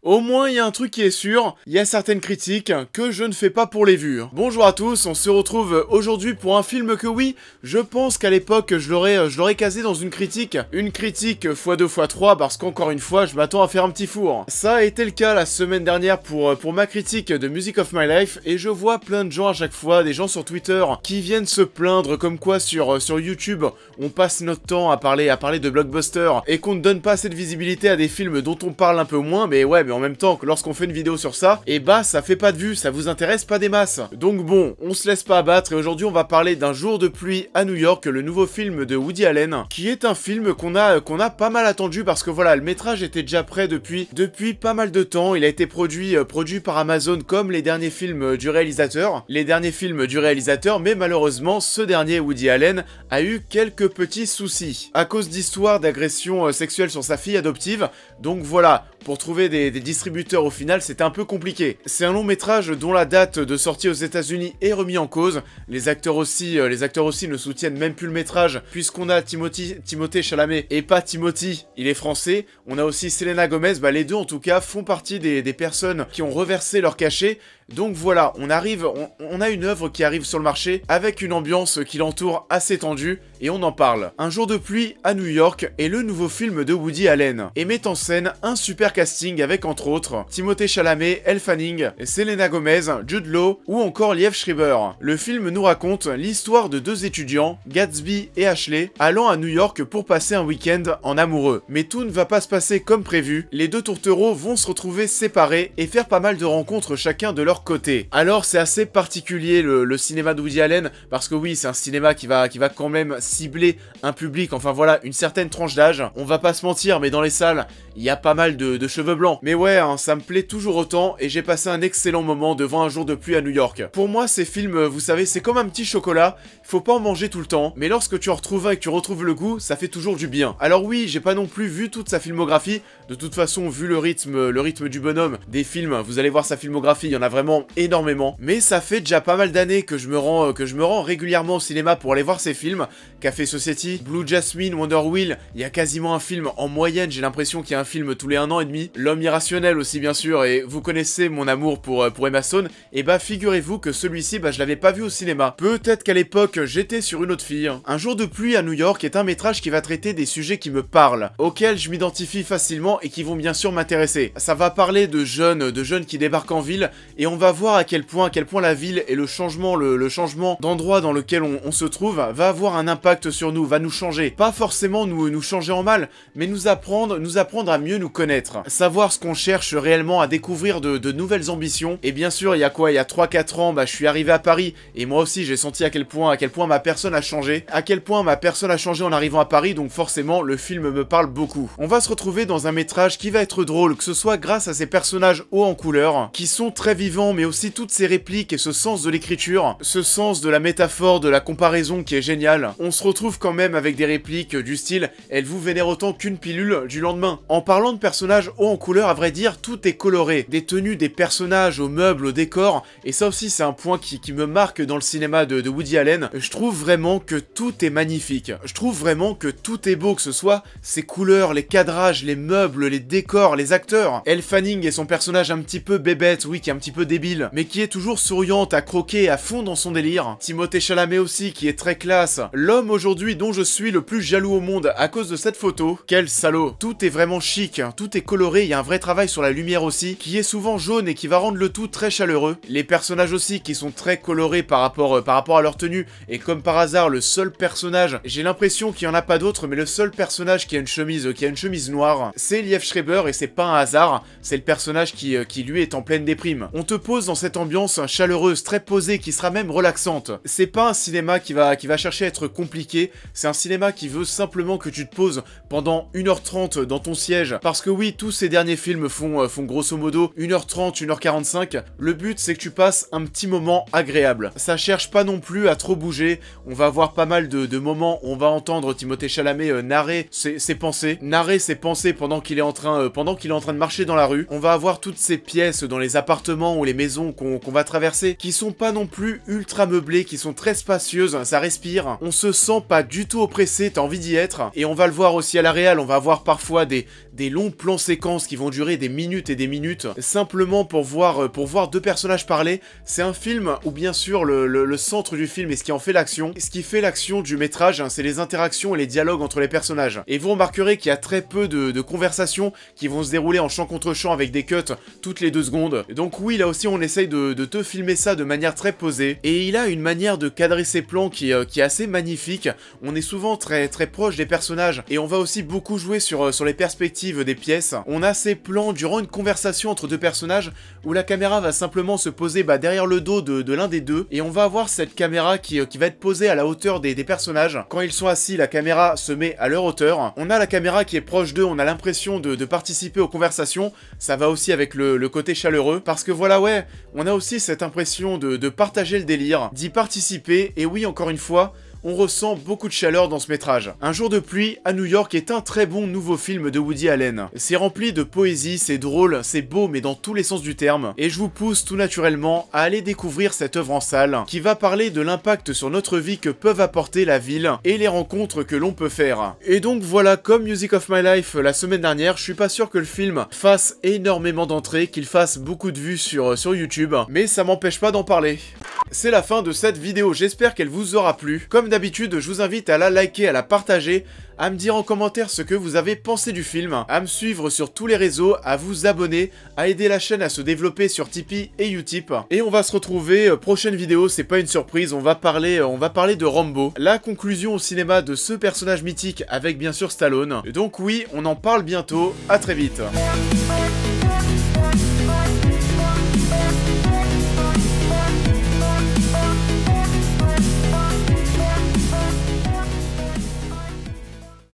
Au moins, il y a un truc qui est sûr, il y a certaines critiques que je ne fais pas pour les vues. Bonjour à tous, on se retrouve aujourd'hui pour un film que oui, je pense qu'à l'époque, je l'aurais casé dans une critique. Une critique x2 x3 parce qu'encore une fois, je m'attends à faire un petit four. Ça a été le cas la semaine dernière pour ma critique de Music of My Life et je vois plein de gens à chaque fois, des gens sur Twitter qui viennent se plaindre comme quoi sur YouTube, on passe notre temps à parler de blockbusters et qu'on ne donne pas assez de visibilité à des films dont on parle un peu moins, mais ouais, mais en même temps que lorsqu'on fait une vidéo sur ça, et bah ça fait pas de vues, ça vous intéresse pas des masses. Donc bon, on se laisse pas abattre et aujourd'hui on va parler d'un jour de pluie à New York, le nouveau film de Woody Allen, qui est un film qu'on a pas mal attendu parce que voilà, le métrage était déjà prêt depuis pas mal de temps. Il a été produit par Amazon comme les derniers films du réalisateur, mais malheureusement ce dernier Woody Allen a eu quelques petits soucis à cause d'histoires d'agression sexuelle sur sa fille adoptive. Donc voilà, pour trouver des distributeurs au final, c'était un peu compliqué. C'est un long métrage dont la date de sortie aux États-Unis est remise en cause. Les acteurs aussi ne soutiennent même plus le métrage, puisqu'on a Timothée Chalamet et pas Timothy, il est français. On a aussi Selena Gomez, bah les deux en tout cas font partie des personnes qui ont reversé leur cachet. Donc voilà, on a une œuvre qui arrive sur le marché avec une ambiance qui l'entoure assez tendue et on en parle. Un jour de pluie à New York est le nouveau film de Woody Allen et met en scène un super casting avec entre autres Timothée Chalamet, Elle Fanning, Selena Gomez, Jude Law ou encore Liev Schreiber. Le film nous raconte l'histoire de deux étudiants, Gatsby et Ashley, allant à New York pour passer un week-end en amoureux. Mais tout ne va pas se passer comme prévu, les deux tourtereaux vont se retrouver séparés et faire pas mal de rencontres chacun de leur côté. Alors c'est assez particulier le cinéma de Woody Allen, parce que oui, c'est un cinéma qui va quand même cibler un public, enfin voilà, une certaine tranche d'âge. On va pas se mentir, mais dans les salles, il y a pas mal de cheveux blancs. Mais ouais, hein, ça me plaît toujours autant et j'ai passé un excellent moment devant Un jour de pluie à New York. Pour moi, ces films, vous savez, c'est comme un petit chocolat, faut pas en manger tout le temps, mais lorsque tu en retrouves un et que tu retrouves le goût, ça fait toujours du bien. Alors oui, j'ai pas non plus vu toute sa filmographie, de toute façon, vu le rythme du bonhomme des films, vous allez voir sa filmographie, il y en a vraiment énormément, mais ça fait déjà pas mal d'années que je me rends régulièrement au cinéma pour aller voir ces films. Café Society, Blue Jasmine, Wonder Wheel, il y a quasiment un film en moyenne, j'ai l'impression qu'il y a un film tous les 1 an et demi. L'homme irrationnel aussi bien sûr, et vous connaissez mon amour pour Emma Stone, et bah figurez-vous que celui-ci, bah je l'avais pas vu au cinéma. Peut-être qu'à l'époque j'étais sur une autre fille. Un jour de pluie à New York est un métrage qui va traiter des sujets qui me parlent, auxquels je m'identifie facilement et qui vont bien sûr m'intéresser. Ça va parler de jeunes qui débarquent en ville, et on va voir à quel point la ville et le changement d'endroit dans lequel on se trouve va avoir un impact sur nous, va nous changer. Pas forcément nous changer en mal, mais nous apprendre à mieux nous connaître. Savoir ce qu'on cherche réellement, à découvrir de nouvelles ambitions. Et bien sûr, il y a 3-4 ans, bah je suis arrivé à Paris, et moi aussi j'ai senti à quel point ma personne a changé. À quel point ma personne a changé en arrivant à Paris, donc forcément le film me parle beaucoup. On va se retrouver dans un métrage qui va être drôle, que ce soit grâce à ces personnages hauts en couleur, qui sont très vivants, mais aussi toutes ces répliques et ce sens de l'écriture, ce sens de la métaphore, de la comparaison qui est génial. On se retrouve quand même avec des répliques du style « Elle vous vénère autant qu'une pilule du lendemain ». En parlant de personnages hauts en couleur, à vrai dire, tout est coloré. Des tenues, des personnages, aux meubles, aux décors, et ça aussi c'est un point qui me marque dans le cinéma de Woody Allen. Je trouve vraiment que tout est magnifique. Je trouve vraiment que tout est beau, que ce soit ses couleurs, les cadrages, les meubles, les décors, les acteurs. Elle Fanning et son personnage un petit peu bébête, oui, qui est un petit peu débile, mais qui est toujours souriante, à croquer à fond dans son délire. Timothée Chalamet aussi, qui est très classe. L'homme aujourd'hui dont je suis le plus jaloux au monde à cause de cette photo. Quel salaud. Tout est vraiment chic, tout est coloré, il y a un vrai travail sur la lumière aussi, qui est souvent jaune et qui va rendre le tout très chaleureux. Les personnages aussi qui sont très colorés par rapport à leur tenue, et comme par hasard, le seul personnage, j'ai l'impression qu'il n'y en a pas d'autre, mais le seul personnage qui a une chemise noire, c'est Liev Schreiber, et c'est pas un hasard, c'est le personnage qui lui est en pleine déprime. On te pose dans cette ambiance chaleureuse, très posée, qui sera même relaxante. C'est pas un cinéma qui va chercher à être compliqué, c'est un cinéma qui veut simplement que tu te poses pendant 1h30 dans ton siège, parce que oui, tous ces derniers films font grosso modo 1h30, 1h45, le but c'est que tu passes un petit moment agréable. Ça cherche pas non plus à trop bouger, on va avoir pas mal de moments où on va entendre Timothée Chalamet narrer ses pensées pendant qu'il est en train de marcher dans la rue. On va avoir toutes ces pièces dans les appartements ou les maisons qu'on va traverser, qui sont pas non plus ultra meublées, qui sont très spacieuses, ça respire, on se sent pas du tout oppressé, t'as envie d'y être, et on va le voir aussi à la réal, on va avoir parfois des des longs plans séquences qui vont durer des minutes et des minutes, simplement pour voir deux personnages parler. C'est un film où bien sûr le centre du film est ce qui en fait l'action. Ce qui fait l'action du métrage, hein, c'est les interactions et les dialogues entre les personnages. Et vous remarquerez qu'il y a très peu de conversations qui vont se dérouler en champ contre champ avec des cuts toutes les 2 secondes. Donc oui, là aussi on essaye de te filmer ça de manière très posée. Et il a une manière de cadrer ses plans qui est assez magnifique. On est souvent très proche des personnages et on va aussi beaucoup jouer sur les perspectives des pièces. On a ces plans durant une conversation entre 2 personnages où la caméra va simplement se poser derrière le dos de l'un des deux et on va avoir cette caméra qui va être posée à la hauteur des personnages. Quand ils sont assis, la caméra se met à leur hauteur. On a la caméra qui est proche d'eux, on a l'impression de participer aux conversations. Ça va aussi avec le côté chaleureux parce que voilà, ouais, on a aussi cette impression de partager le délire, d'y participer. Et oui, encore une fois, on ressent beaucoup de chaleur dans ce métrage. Un jour de pluie à New York est un très bon nouveau film de Woody Allen. C'est rempli de poésie, c'est drôle, c'est beau mais dans tous les sens du terme. Et je vous pousse tout naturellement à aller découvrir cette œuvre en salle qui va parler de l'impact sur notre vie que peuvent apporter la ville et les rencontres que l'on peut faire. Et donc voilà, comme Music of My Life la semaine dernière, je suis pas sûr que le film fasse énormément d'entrées, qu'il fasse beaucoup de vues sur YouTube, mais ça m'empêche pas d'en parler. C'est la fin de cette vidéo, j'espère qu'elle vous aura plu. Comme d'habitude, je vous invite à la liker, à la partager, à me dire en commentaire ce que vous avez pensé du film, à me suivre sur tous les réseaux, à vous abonner, à aider la chaîne à se développer sur Tipeee et Utip. Et on va se retrouver, prochaine vidéo, c'est pas une surprise, on va parler de Rambo, la conclusion au cinéma de ce personnage mythique avec bien sûr Stallone. Donc oui, on en parle bientôt, à très vite.